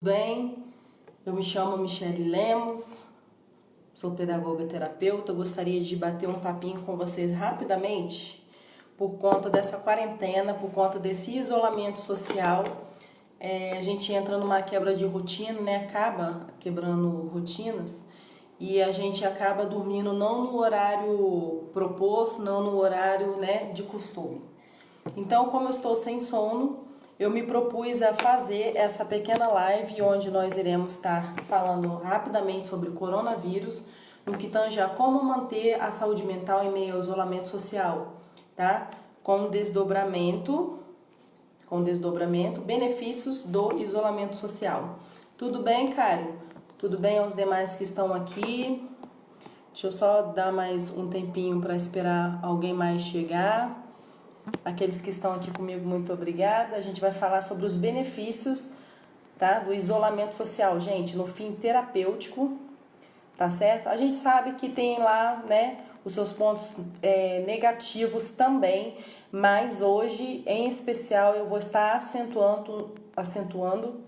Bem, eu me chamo Michele Lemos, sou pedagoga terapeuta. Eu gostaria de bater um papinho com vocês rapidamente por conta dessa quarentena, por conta desse isolamento social. A gente entra numa quebra de rotina, né? Acaba quebrando rotinas e a gente acaba dormindo não no horário proposto, não no horário, né, de costume. Então, como eu estou sem sono, eu me propus a fazer essa pequena live onde nós iremos estar falando rapidamente sobre o coronavírus, no que tange a como manter a saúde mental em meio ao isolamento social, tá? Com desdobramento, benefícios do isolamento social. Tudo bem, Caio? Tudo bem aos demais que estão aqui? Deixa eu só dar mais um tempinho para esperar alguém mais chegar. Aqueles que estão aqui comigo, muito obrigada. A gente vai falar sobre os benefícios, tá, do isolamento social, gente, no fim terapêutico, tá certo? A gente sabe que tem lá, né, os seus pontos negativos também, mas hoje, em especial, eu vou estar acentuando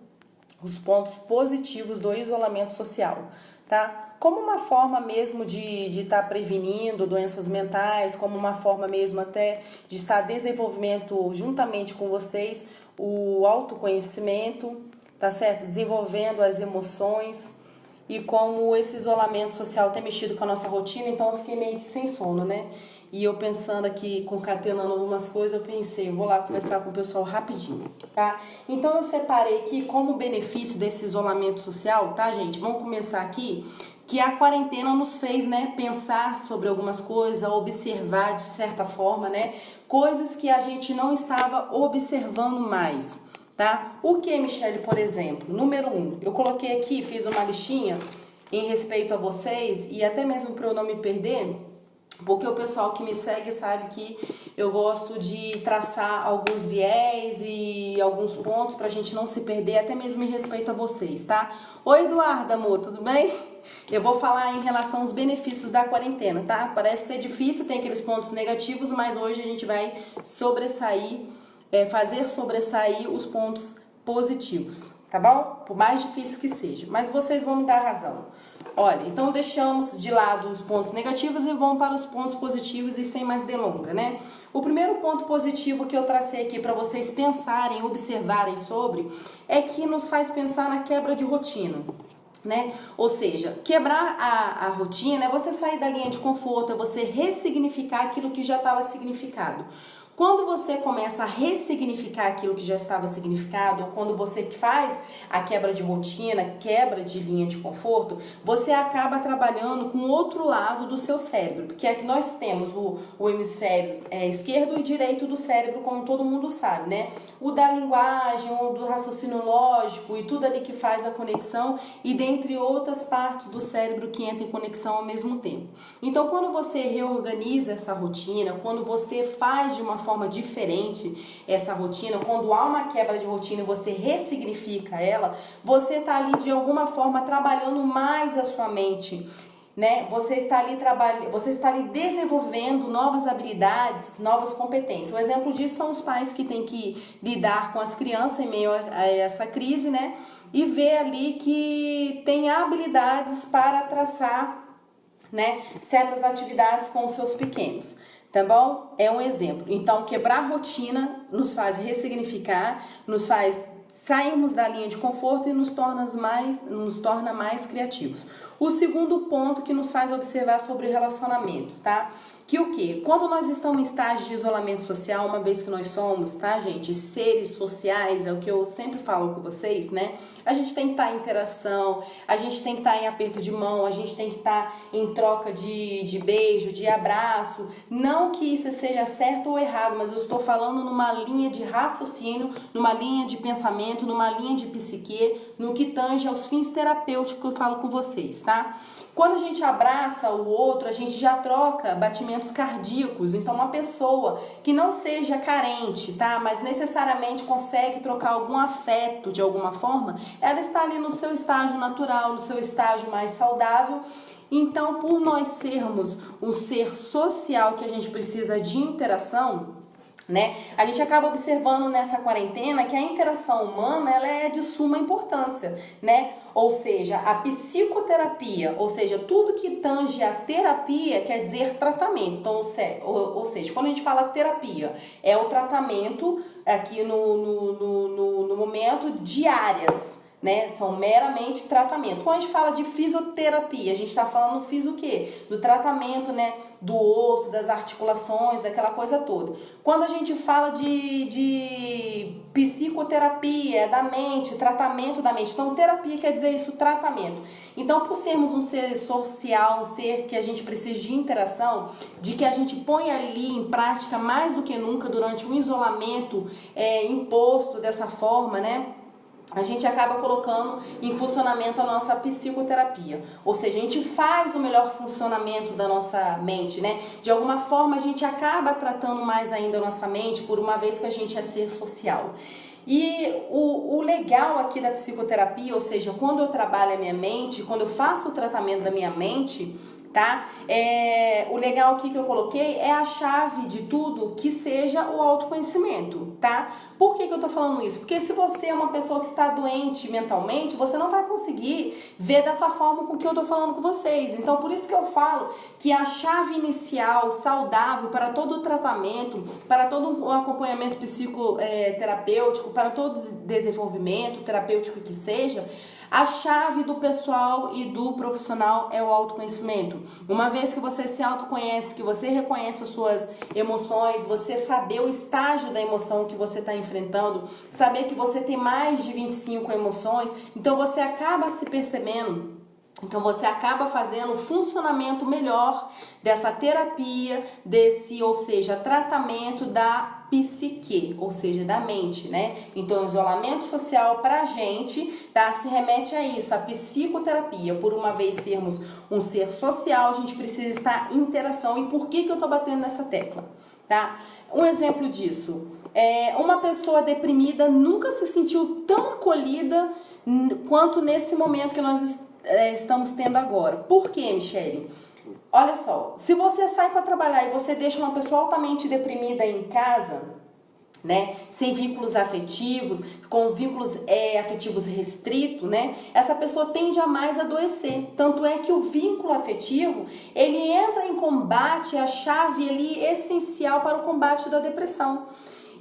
os pontos positivos do isolamento social, tá? Como uma forma mesmo de estar prevenindo doenças mentais, como uma forma mesmo até de estar desenvolvendo juntamente com vocês o autoconhecimento, tá certo? Desenvolvendo as emoções e como esse isolamento social tem mexido com a nossa rotina, então eu fiquei meio que sem sono, né? E eu pensando aqui, concatenando algumas coisas, eu pensei, vou lá conversar com o pessoal rapidinho, tá? Então eu separei aqui como benefício desse isolamento social, tá, gente? Vamos começar aqui, que a quarentena nos fez, né, pensar sobre algumas coisas, observar de certa forma, né, coisas que a gente não estava observando mais, tá? O que, Michele, por exemplo? Número 1, eu coloquei aqui, fiz uma listinha em respeito a vocês e até mesmo para eu não me perder, porque o pessoal que me segue sabe que eu gosto de traçar alguns viés e alguns pontos pra gente não se perder, até mesmo em respeito a vocês, tá? Oi, Eduardo, amor, tudo bem? Eu vou falar em relação aos benefícios da quarentena, tá? Parece ser difícil, tem aqueles pontos negativos, mas hoje a gente vai fazer sobressair os pontos positivos, tá bom? Por mais difícil que seja, mas vocês vão me dar razão. Olha, então deixamos de lado os pontos negativos e vamos para os pontos positivos e sem mais delonga, né? O primeiro ponto positivo que eu tracei aqui para vocês pensarem, observarem sobre, é que nos faz pensar na quebra de rotina, né? Ou seja, quebrar a rotina é você sair da linha de conforto, é você ressignificar aquilo que já estava significado. Quando você começa a ressignificar aquilo que já estava significado, ou quando você faz a quebra de rotina, quebra de linha de conforto, você acaba trabalhando com o outro lado do seu cérebro, porque aqui nós temos o hemisfério esquerdo e direito do cérebro, como todo mundo sabe, né? O da linguagem, o do raciocínio lógico e tudo ali que faz a conexão e dentre outras partes do cérebro que entram em conexão ao mesmo tempo. Então, quando você reorganiza essa rotina, quando você faz de uma forma diferente essa rotina, quando há uma quebra de rotina e você ressignifica ela, você está ali de alguma forma trabalhando mais a sua mente, né? Você está ali desenvolvendo novas habilidades, novas competências. Um exemplo disso são os pais que têm que lidar com as crianças em meio a essa crise, né? E ver ali que tem habilidades para traçar, né, certas atividades com os seus pequenos. Tá bom? É um exemplo. Então, quebrar a rotina nos faz ressignificar, nos faz sairmos da linha de conforto e nos torna mais criativos. O segundo ponto que nos faz observar sobre o relacionamento, tá? Que o quê? Quando nós estamos em estágio de isolamento social, uma vez que nós somos, tá, gente, seres sociais, é o que eu sempre falo com vocês, né? A gente tem que estar em interação, a gente tem que estar em aperto de mão, a gente tem que estar em troca de beijo, de abraço. Não que isso seja certo ou errado, mas eu estou falando numa linha de raciocínio, numa linha de pensamento, numa linha de psique, no que tange aos fins terapêuticos que eu falo com vocês, tá? Quando a gente abraça o outro, a gente já troca batimentos cardíacos. Então, uma pessoa que não seja carente, tá? Mas necessariamente consegue trocar algum afeto de alguma forma, ela está ali no seu estágio natural, no seu estágio mais saudável. Então, por nós sermos um ser social que a gente precisa de interação, né? A gente acaba observando nessa quarentena que a interação humana ela é de suma importância, né? Ou seja, a psicoterapia, ou seja, tudo que tange a terapia quer dizer tratamento. Então, ou seja, quando a gente fala terapia, é o tratamento aqui no momento de áreas, né? São meramente tratamentos. Quando a gente fala de fisioterapia, a gente está falando o quê? Do tratamento, né? Do osso, das articulações, daquela coisa toda. Quando a gente fala de psicoterapia, da mente, tratamento da mente. Então, terapia quer dizer isso, tratamento. Então, por sermos um ser social, um ser que a gente precisa de interação, de que a gente põe ali em prática mais do que nunca durante o isolamento imposto dessa forma, né? A gente acaba colocando em funcionamento a nossa psicoterapia. Ou seja, a gente faz o melhor funcionamento da nossa mente, né? De alguma forma, a gente acaba tratando mais ainda a nossa mente, por uma vez que a gente é ser social. E o legal aqui da psicoterapia, ou seja, quando eu trabalho a minha mente, quando eu faço o tratamento da minha mente, tá? O legal aqui que eu coloquei é a chave de tudo que seja o autoconhecimento, tá? Por que eu tô falando isso? Porque se você é uma pessoa que está doente mentalmente, você não vai conseguir ver dessa forma com que eu tô falando com vocês. Então, por isso que eu falo que a chave inicial, saudável para todo o tratamento, para todo o acompanhamento psicoterapêutico, para todo o desenvolvimento terapêutico que seja, a chave do pessoal e do profissional é o autoconhecimento. Uma vez que você se autoconhece, que você reconhece as suas emoções, você saber o estágio da emoção que você está enfrentando, saber que você tem mais de 25 emoções, então você acaba se percebendo. Então você acaba fazendo o funcionamento melhor dessa terapia, ou seja, tratamento da psique, ou seja, da mente, né? Então, isolamento social pra gente, tá? Se remete a isso, a psicoterapia. Por uma vez sermos um ser social, a gente precisa estar em interação. E por que eu tô batendo nessa tecla, tá? Um exemplo disso, uma pessoa deprimida nunca se sentiu tão acolhida quanto nesse momento que nós estamos tendo agora. Por quê, Michele? Olha só, se você sai para trabalhar e você deixa uma pessoa altamente deprimida em casa, né, sem vínculos afetivos, com vínculos afetivos restritos, né, essa pessoa tende a mais adoecer. Tanto é que o vínculo afetivo, ele entra em combate, é a chave ali essencial para o combate da depressão.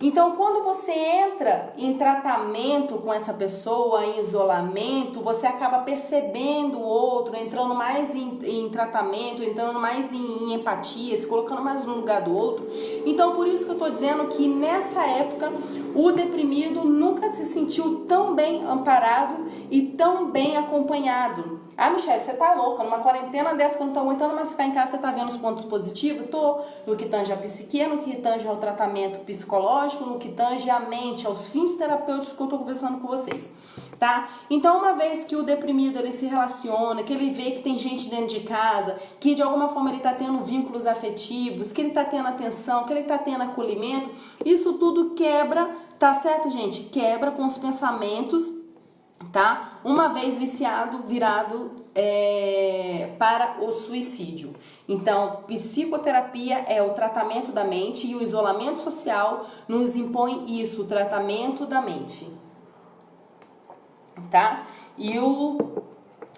Então, quando você entra em tratamento com essa pessoa, em isolamento, você acaba percebendo o outro, entrando mais em tratamento, entrando mais em empatia, se colocando mais no lugar do outro. Então, por isso que eu estou dizendo que nessa época, o deprimido nunca se sentiu tão bem amparado e tão bem acompanhado. Ah, Michele, você tá louca, numa quarentena dessa que eu não tô aguentando mais ficar em casa, você tá vendo os pontos positivos? Tô, no que tange a psique, no que tange ao tratamento psicológico, no que tange a mente, aos fins terapêuticos que eu tô conversando com vocês, tá? Então, uma vez que o deprimido, ele se relaciona, que ele vê que tem gente dentro de casa, que de alguma forma ele tá tendo vínculos afetivos, que ele tá tendo atenção, que ele tá tendo acolhimento, isso tudo quebra, tá certo, gente? Quebra com os pensamentos, tá? Uma vez viciado, virado para o suicídio. Então, psicoterapia é o tratamento da mente e o isolamento social nos impõe isso, o tratamento da mente, tá? E o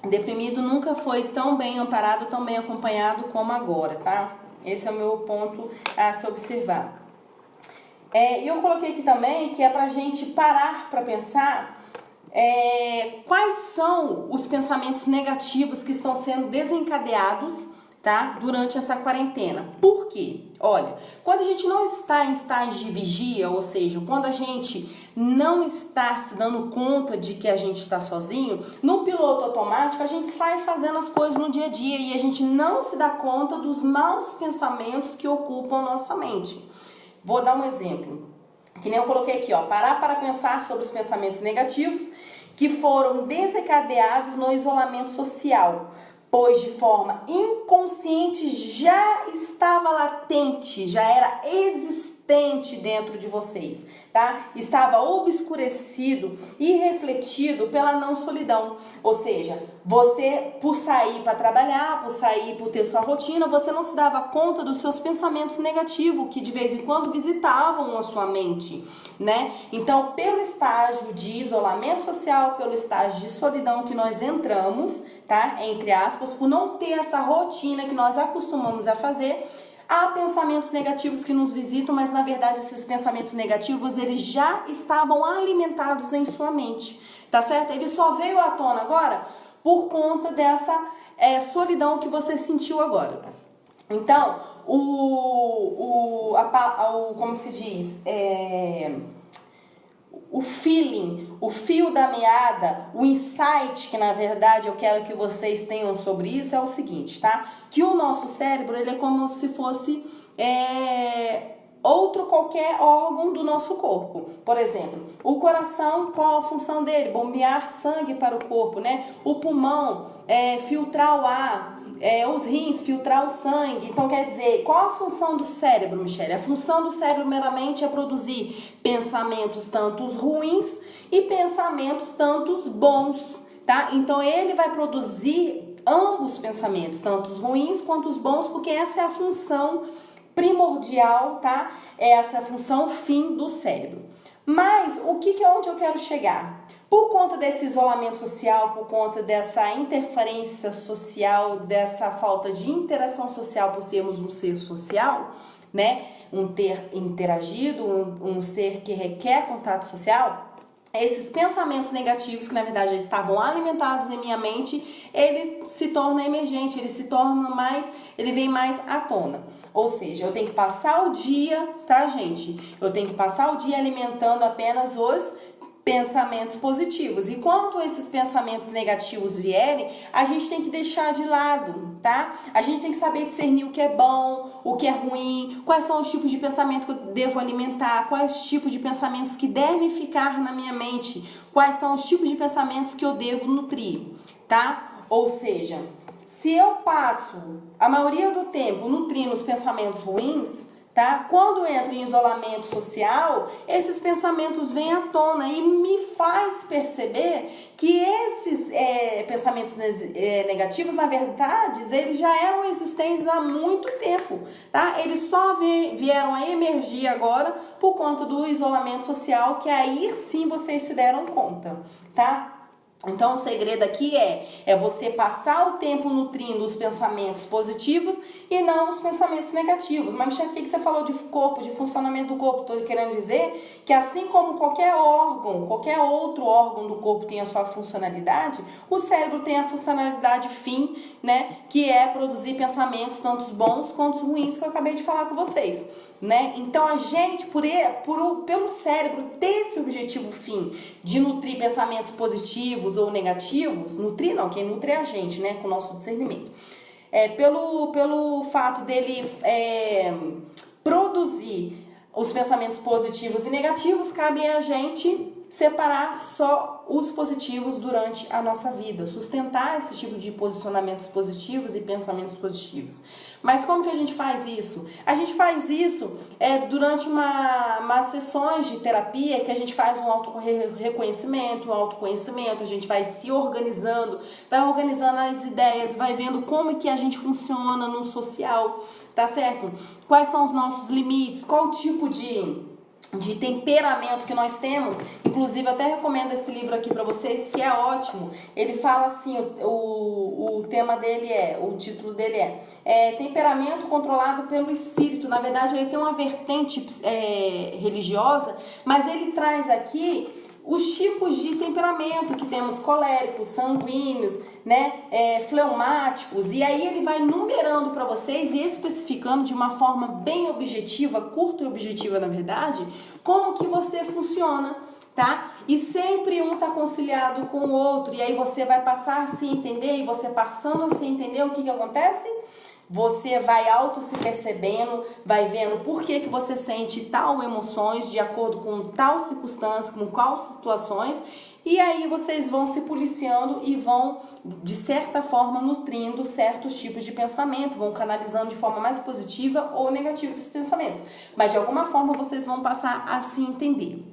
deprimido nunca foi tão bem amparado, tão bem acompanhado como agora, tá? Esse é o meu ponto a se observar. E eu coloquei aqui também que é pra gente parar para pensar quais são os pensamentos negativos que estão sendo desencadeados, tá, durante essa quarentena. Por quê? Olha, quando a gente não está em estágio de vigia, ou seja, quando a gente não está se dando conta de que a gente está sozinho, no piloto automático a gente sai fazendo as coisas no dia a dia e a gente não se dá conta dos maus pensamentos que ocupam nossa mente. Vou dar um exemplo, que nem eu coloquei aqui, ó, parar para pensar sobre os pensamentos negativos que foram desencadeados no isolamento social, pois de forma inconsciente já estava latente, já era existente persistente dentro de vocês, tá? Estava obscurecido e refletido pela não solidão. Ou seja, você, por sair para trabalhar, por ter sua rotina, você não se dava conta dos seus pensamentos negativos que de vez em quando visitavam a sua mente, né? Então, pelo estágio de isolamento social, pelo estágio de solidão que nós entramos, tá? Entre aspas, por não ter essa rotina que nós acostumamos a fazer, há pensamentos negativos que nos visitam, mas na verdade esses pensamentos negativos, eles já estavam alimentados em sua mente, tá certo? Ele só veio à tona agora por conta dessa solidão que você sentiu agora. Então, como se diz, o feeling, o fio da meada, o insight que na verdade eu quero que vocês tenham sobre isso é o seguinte, tá? Que o nosso cérebro, ele é como se fosse outro qualquer órgão do nosso corpo. Por exemplo, o coração, qual a função dele? Bombear sangue para o corpo, né? O pulmão, filtrar o ar. Os rins, filtrar o sangue. Então, quer dizer, qual a função do cérebro, Michele? A função do cérebro meramente é produzir pensamentos tanto ruins e pensamentos tanto bons, tá? Então, ele vai produzir ambos pensamentos, tanto os ruins quanto os bons, porque essa é a função primordial, tá? Essa é a função fim do cérebro. Mas, onde eu quero chegar? Por conta desse isolamento social, por conta dessa interferência social, dessa falta de interação social por sermos um ser social, né? Um ter interagido, um ser que requer contato social, esses pensamentos negativos que na verdade estavam alimentados em minha mente, ele se torna emergente, ele vem mais à tona. Ou seja, eu tenho que passar o dia, tá, gente? Eu tenho que passar o dia alimentando apenas os pensamentos positivos. E quando esses pensamentos negativos vierem, a gente tem que deixar de lado, tá? A gente tem que saber discernir o que é bom, o que é ruim, quais são os tipos de pensamento que eu devo alimentar, quais os tipos de pensamentos que devem ficar na minha mente, quais são os tipos de pensamentos que eu devo nutrir, tá? Ou seja, se eu passo a maioria do tempo nutrindo os pensamentos ruins, tá? Quando entra em isolamento social, esses pensamentos vêm à tona e me faz perceber que esses pensamentos negativos, na verdade, eles já eram existentes há muito tempo, tá? Eles só vieram a emergir agora por conta do isolamento social, que aí sim vocês se deram conta, tá? Então, o segredo aqui é você passar o tempo nutrindo os pensamentos positivos e não os pensamentos negativos. Mas, Michele, o que você falou de corpo, de funcionamento do corpo? Estou querendo dizer que assim como qualquer outro órgão do corpo tem a sua funcionalidade, o cérebro tem a funcionalidade fim, né? Que é produzir pensamentos, tanto bons quanto ruins, que eu acabei de falar com vocês. Né? Então a gente, pelo cérebro ter esse objetivo fim de nutrir pensamentos positivos ou negativos, nutrir não, quem nutre é a gente, né? Com o nosso discernimento. Pelo fato dele produzir os pensamentos positivos e negativos, cabe a gente separar só os positivos durante a nossa vida, sustentar esse tipo de posicionamentos positivos e pensamentos positivos. Mas como que a gente faz isso? A gente faz isso durante umas sessões de terapia, que a gente faz um auto-reconhecimento, um autoconhecimento, a gente vai se organizando, vai organizando as ideias, vai vendo como que a gente funciona no social, tá certo? Quais são os nossos limites, qual tipo de temperamento que nós temos. Inclusive, eu até recomendo esse livro aqui para vocês, que é ótimo. Ele fala assim, o tema dele o título dele é Temperamento Controlado pelo Espírito. Na verdade, ele tem uma vertente religiosa, mas ele traz aqui os tipos de temperamento que temos: coléricos, sanguíneos, né, fleumáticos, e aí ele vai numerando para vocês e especificando de uma forma bem objetiva, curta e objetiva na verdade, como que você funciona, tá? E sempre um tá conciliado com o outro, e aí você vai passar a se entender, e você passando a se entender, o que acontece? Você vai se percebendo, vai vendo por que você sente tal emoções de acordo com tal circunstância, com quais situações, E aí vocês vão se policiando e vão, de certa forma, nutrindo certos tipos de pensamento, vão canalizando de forma mais positiva ou negativa esses pensamentos. Mas de alguma forma vocês vão passar a se entender,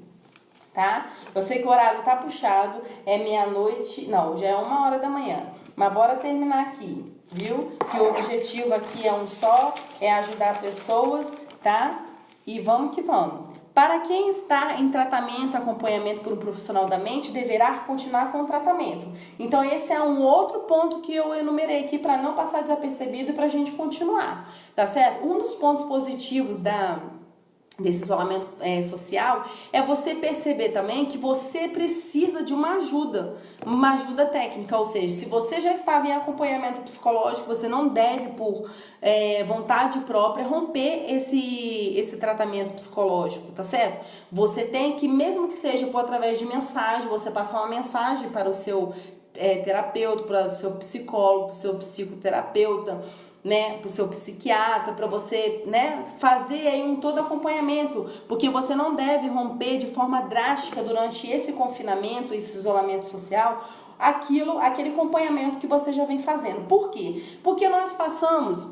tá? Eu sei que o horário tá puxado, é meia-noite, não, já é 1h da manhã. Mas bora terminar aqui, viu? Que o objetivo aqui é um só, é ajudar pessoas, tá? E vamos que vamos. Para quem está em tratamento, acompanhamento por um profissional da mente, deverá continuar com o tratamento. Então, esse é um outro ponto que eu enumerei aqui para não passar desapercebido e para a gente continuar, tá certo? Um dos pontos positivos desse isolamento social é você perceber também que você precisa de uma ajuda técnica, ou seja, se você já estava em acompanhamento psicológico, você não deve, por vontade própria, romper esse tratamento psicológico, tá certo? Você tem que, mesmo que seja por através de mensagem, você passar uma mensagem para o seu terapeuta, para o seu psicólogo, para o seu psicoterapeuta, né, para o seu psiquiatra, para você, né, fazer aí um todo acompanhamento, porque você não deve romper de forma drástica durante esse confinamento, esse isolamento social, aquele acompanhamento que você já vem fazendo. Por quê? Porque nós passamos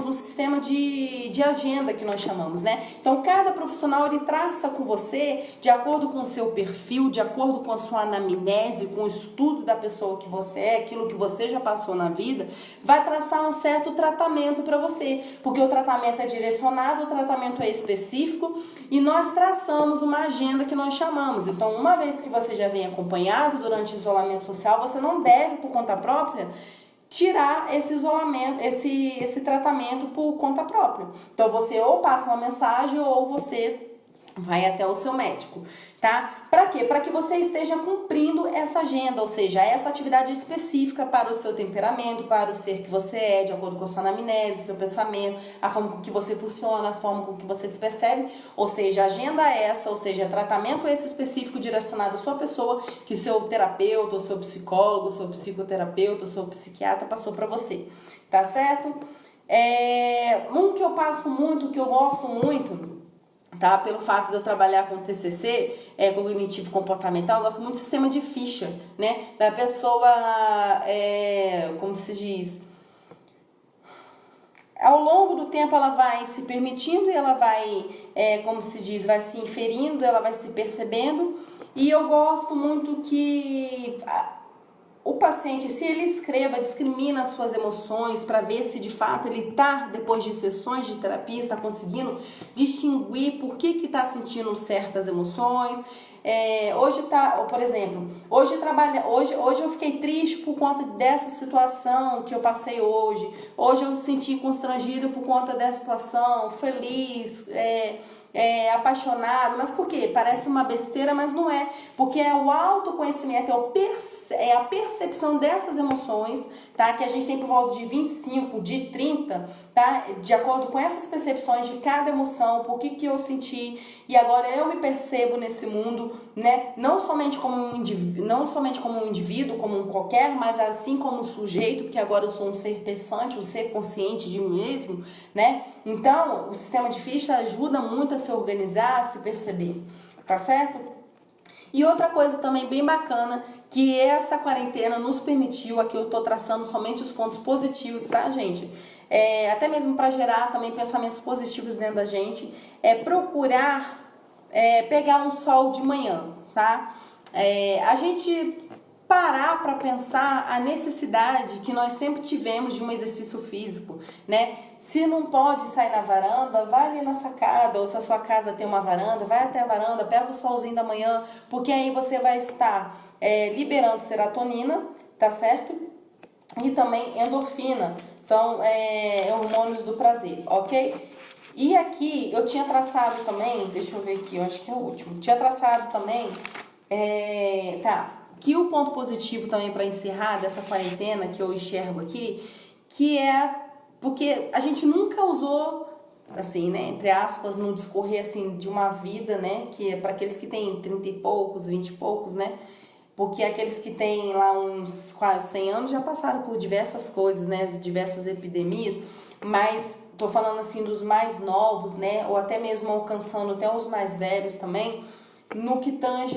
um sistema de agenda que nós chamamos, né? Então, cada profissional, ele traça com você, de acordo com o seu perfil, de acordo com a sua anamnese, com o estudo da pessoa que você é, aquilo que você já passou na vida, vai traçar um certo tratamento para você, porque o tratamento é direcionado, o tratamento é específico, e nós traçamos uma agenda que nós chamamos. Então, uma vez que você já vem acompanhado durante o isolamento social, você não deve, por conta própria, tirar esse isolamento, esse tratamento por conta própria. Então, você ou passa uma mensagem ou você vai até o seu médico, tá? Para quê? Para que você esteja cumprindo essa agenda, ou seja, essa atividade específica para o seu temperamento, para o ser que você é, de acordo com a sua anamnese, o seu pensamento, a forma com que você funciona, a forma com que você se percebe, ou seja, agenda essa, ou seja, tratamento esse específico direcionado à sua pessoa, que o seu terapeuta, o seu psicólogo, o seu psicoterapeuta, o seu psiquiatra passou para você, tá certo? Um que eu passo muito, que eu gosto muito, tá? Pelo fato de eu trabalhar com TCC, cognitivo comportamental, eu gosto muito do sistema de ficha, né? Da pessoa, como se diz, ao longo do tempo ela vai se permitindo e ela vai, como se diz, vai se inferindo, ela vai se percebendo. E eu gosto muito que o paciente, se ele escreva, discrimina as suas emoções para ver se de fato ele está, depois de sessões de terapia, está conseguindo distinguir por que está sentindo certas emoções. Hoje por exemplo, hoje eu fiquei triste por conta dessa situação que eu passei hoje. Hoje eu me senti constrangido por conta dessa situação, feliz, apaixonado, mas por quê? Parece uma besteira, mas não é, porque é o autoconhecimento, é a percepção dessas emoções, tá? Que a gente tem por volta de 25, de 30, tá? De acordo com essas percepções de cada emoção, por que eu senti, e agora eu me percebo nesse mundo, né? Não somente como um indivíduo, como um qualquer, mas assim como um sujeito, porque agora eu sou um ser pensante, um ser consciente de mim mesmo, né? Então, o sistema de ficha ajuda muito a se organizar, a se perceber, tá certo? E outra coisa também bem bacana, que essa quarentena nos permitiu, aqui eu tô traçando somente os pontos positivos, tá, gente? Até mesmo para gerar também pensamentos positivos dentro da gente, procurar pegar um sol de manhã, tá? A gente parar para pensar a necessidade que nós sempre tivemos de um exercício físico, né? Se não pode sair na varanda, vai ali na sacada, ou se a sua casa tem uma varanda, vai até a varanda, pega o solzinho da manhã, porque aí você vai estar liberando serotonina, tá certo? E também endorfina, são hormônios do prazer, ok? E aqui eu tinha traçado também, deixa eu ver aqui, eu acho que é o último, tinha traçado também, que o ponto positivo também para encerrar dessa quarentena que eu enxergo aqui, que é porque a gente nunca usou, assim, né, entre aspas, no discorrer assim de uma vida, né, que é para aqueles que têm 30 e poucos, 20 e poucos, né, porque aqueles que têm lá uns quase 100 anos já passaram por diversas coisas, né, diversas epidemias, mas tô falando assim dos mais novos, né, ou até mesmo alcançando até os mais velhos também, no que tange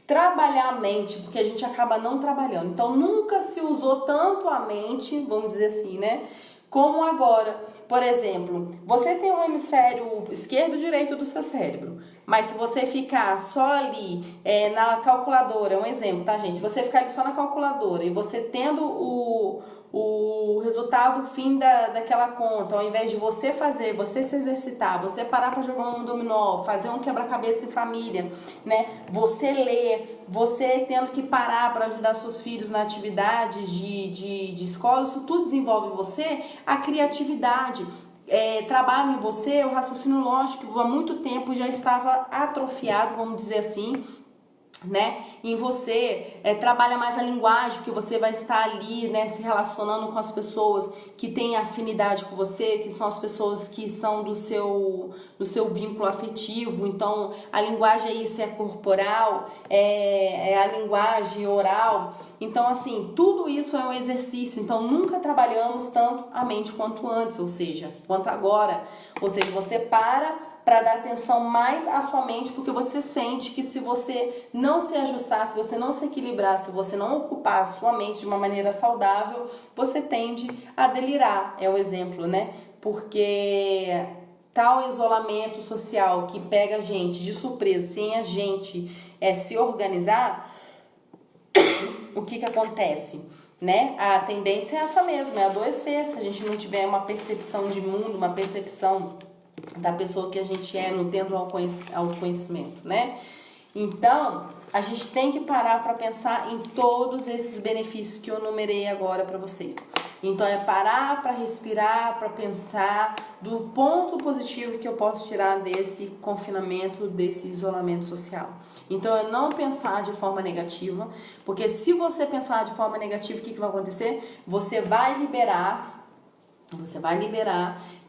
trabalhar a mente, porque a gente acaba não trabalhando. Então, nunca se usou tanto a mente, vamos dizer assim, né? Como agora. Por exemplo, você tem um hemisfério esquerdo e direito do seu cérebro, mas se você ficar só ali na calculadora, um exemplo, tá, gente? Se você ficar ali só na calculadora e você tendo o resultado fim daquela conta, ao invés de você fazer, você se exercitar, você parar para jogar um dominó, fazer um quebra-cabeça em família, né? Você ler, você tendo que parar para ajudar seus filhos na atividade de escola, isso tudo desenvolve em você a criatividade. Trabalha em você o raciocínio lógico que há muito tempo já estava atrofiado, vamos dizer assim, né? Em você trabalha mais a linguagem, porque você vai estar ali, né, se relacionando com as pessoas que têm afinidade com você, que são as pessoas que são do seu vínculo afetivo. Então a linguagem aí, se é corporal, é a linguagem oral. Então, assim, tudo isso é um exercício. Então, nunca trabalhamos tanto a mente quanto antes, ou seja, quanto agora. Ou seja, você para dar atenção mais à sua mente, porque você sente que se você não se ajustar, se você não se equilibrar, se você não ocupar a sua mente de uma maneira saudável, você tende a delirar. É o exemplo, né? Porque tal isolamento social que pega a gente de surpresa, sem a gente se organizar, o que acontece? Né? A tendência é essa mesmo, é adoecer, se a gente não tiver uma percepção de mundo, uma percepção da pessoa que a gente é, não tendo autoconhecimento, né? Então, a gente tem que parar para pensar em todos esses benefícios que eu numerei agora para vocês. Então, é parar para respirar, para pensar do ponto positivo que eu posso tirar desse confinamento, desse isolamento social. Então, é não pensar de forma negativa, porque se você pensar de forma negativa, o que vai acontecer? Você vai liberar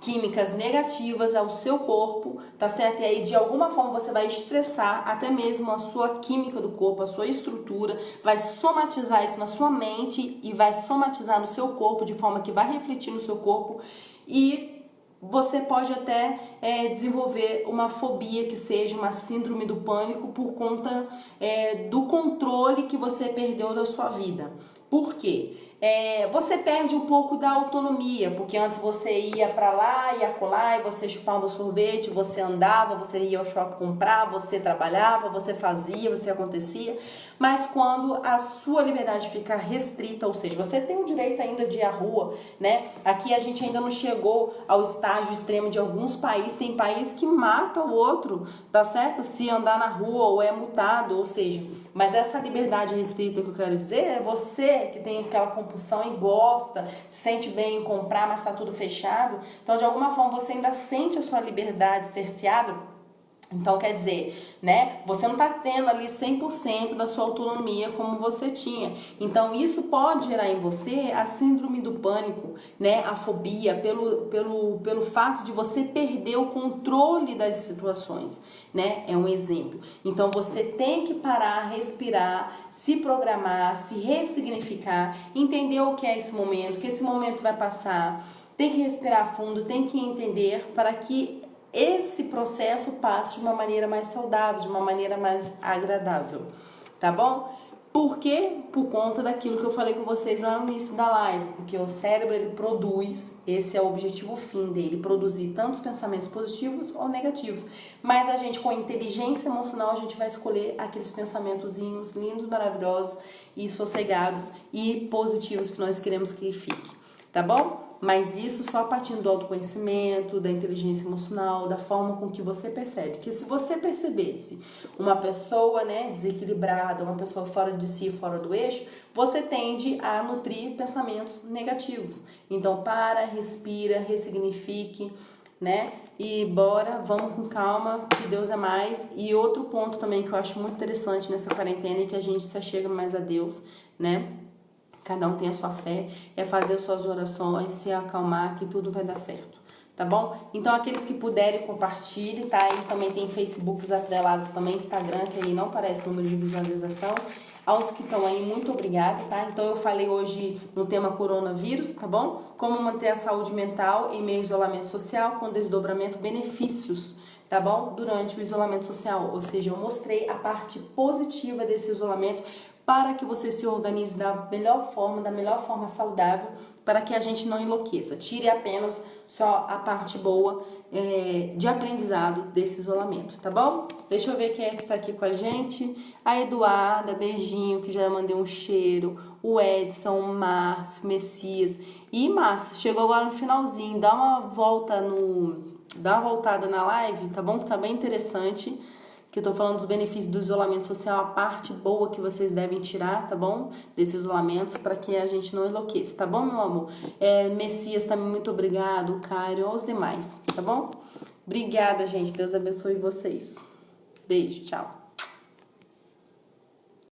químicas negativas ao seu corpo, tá certo? E aí, de alguma forma, você vai estressar até mesmo a sua química do corpo, a sua estrutura, vai somatizar isso na sua mente e vai somatizar no seu corpo, de forma que vai refletir no seu corpo, e você pode até desenvolver uma fobia, que seja uma síndrome do pânico, por conta do controle que você perdeu da sua vida. Por quê? Você perde um pouco da autonomia, porque antes você ia para lá, ia colar, e você chupava sorvete, você andava, você ia ao shopping comprar, você trabalhava, você fazia, você acontecia, mas quando a sua liberdade fica restrita, ou seja, você tem o direito ainda de ir à rua, né? Aqui a gente ainda não chegou ao estágio extremo de alguns países, tem país que mata o outro, tá certo? Se andar na rua ou é multado, ou seja, mas essa liberdade restrita que eu quero dizer é você que tem aquela compulsão e gosta, se sente bem em comprar, mas está tudo fechado. Então, de alguma forma, você ainda sente a sua liberdade cerceada. Então, quer dizer, né, você não está tendo ali 100% da sua autonomia como você tinha. Então, isso pode gerar em você a síndrome do pânico, né, a fobia, pelo fato de você perder o controle das situações, né, é um exemplo. Então, você tem que parar, respirar, se programar, se ressignificar, entender o que é esse momento, que esse momento vai passar, tem que respirar fundo, tem que entender para que esse processo passe de uma maneira mais saudável, de uma maneira mais agradável, tá bom? Por quê? Por conta daquilo que eu falei com vocês lá no início da live, porque o cérebro, ele produz, esse é o objetivo fim dele, produzir tanto os pensamentos positivos ou negativos, mas a gente, com inteligência emocional, a gente vai escolher aqueles pensamentozinhos lindos, maravilhosos e sossegados e positivos que nós queremos que fique, tá bom? Mas isso só partindo do autoconhecimento, da inteligência emocional, da forma com que você percebe. Que se você percebesse uma pessoa, né, desequilibrada, uma pessoa fora de si, fora do eixo, você tende a nutrir pensamentos negativos. Então, respira, ressignifique, né? E bora, vamos com calma, que Deus é mais. E outro ponto também que eu acho muito interessante nessa quarentena é que a gente se achega mais a Deus, né? Cada um tem a sua fé, é fazer suas orações, se acalmar, que tudo vai dar certo, tá bom? Então, aqueles que puderem, compartilhem, tá? Aí também tem Facebooks atrelados também, Instagram, que aí não aparece o número de visualização. Aos que estão aí, muito obrigada, tá? Então, eu falei hoje no tema coronavírus, tá bom? Como manter a saúde mental em meio ao isolamento social, com desdobramento, benefícios, tá bom? Durante o isolamento social, ou seja, eu mostrei a parte positiva desse isolamento para que você se organize da melhor forma saudável, para que a gente não enlouqueça. Tire apenas só a parte boa de aprendizado desse isolamento, tá bom? Deixa eu ver quem é que tá aqui com a gente. A Eduarda, beijinho, que já mandei um cheiro. O Edson, o Márcio, Messias. E Márcio, chegou agora no finalzinho. Dá uma voltada na live, tá bom? Que tá bem interessante. Que eu tô falando dos benefícios do isolamento social, a parte boa que vocês devem tirar, tá bom? Desses isolamentos, para que a gente não enlouqueça, tá bom, meu amor? Messias também, muito obrigado, Caio, aos demais, tá bom? Obrigada, gente. Deus abençoe vocês. Beijo, tchau.